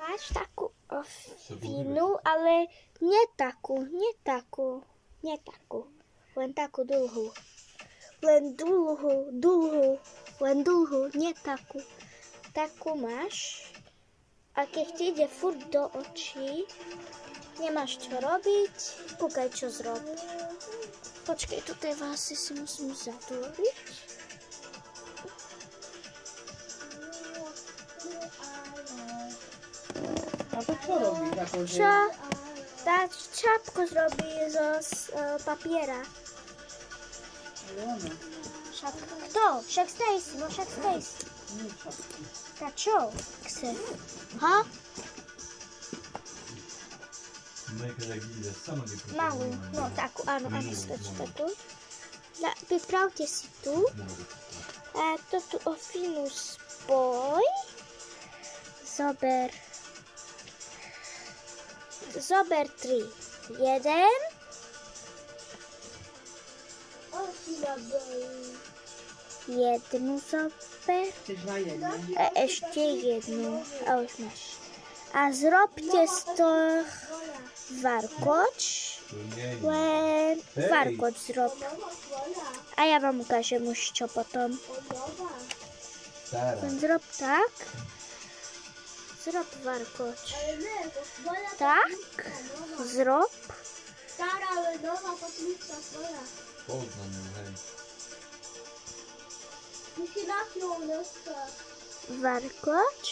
máš takú finu, ale nie takú, len takú dlhú. Len dlhú, nie takú. Takú máš. A keď ti ide furt do očí, nemáš čo robiť, kúkaj, čo zrob. Počkej, tu tie vlasy si musím zatvoriť. A to čo robíš? Akože? Čo? Tá čapku zrobí zo papiera. Však kto? Však Stacy, no však Stacy. Tá čo chce? Ha? Malú, no takú, áno, stačí tu. Vypravte si tu. A to tu o finu spoj. Zober 3. 1. Jednu zober. A ešte jednu. A už máš. A zrobte z toho varkoč. Len varkoč zrob. A ja vám ukážem už čo potom. Len zrob tak. Zrob varkoč. Tak. Zrob. Varkoč.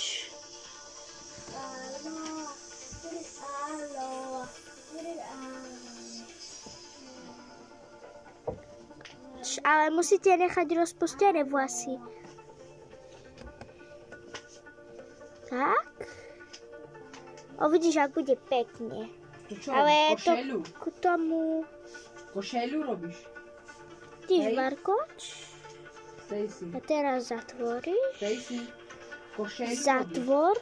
Ale musíte nechať rozpustené vlasy. Tak. Uvidíš, ak bude pekne. To čo ale robíš? Košelu? To k tomu... Košelu robíš? Tyž varkoč. Stacy. A teraz zatvoríš. Stacy. Košelu Zatvor.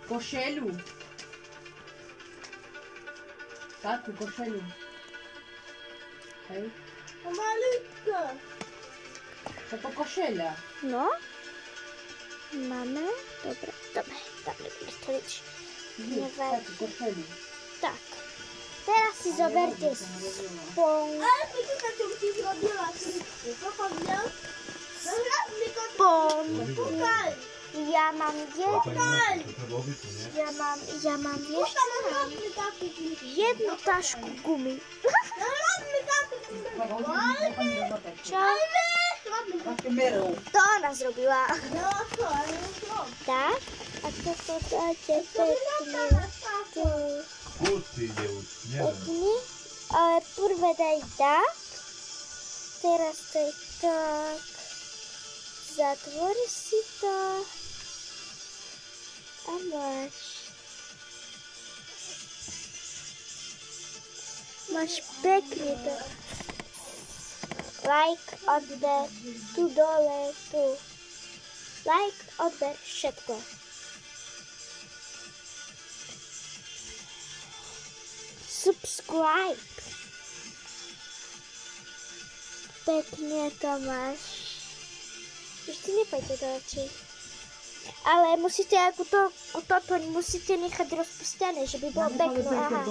Košelu. Takú košelu. Hej. Malutka. To po košeľa. No. Máme. Dobre. Dáme vystrič. Takú košelu. Tak. Teraz si zoberte spon. Ale počúka, čo ti zrobila tričku. Papa videl? Spon. Pokaj. Ja mám vieš, Robmy takú tričku. jednu tašku gumy. Robmy takú tričku. Čo? Máte merov. To ona zrobila. No to, ale to. Tak. A toto dáte pekne tu. Pekne. Ale prvé daj tak. Teraz daj tak. Zatvori si to. A máš. Máš pekne to. Like, odber, tu dole, tu. Like, odber, všetko. Subscribe. Pekne to máš. Ešte nepojďte do očí. Ale musíte, ako toto musíte nechať rozpustené, že by bolo pekné. Aha.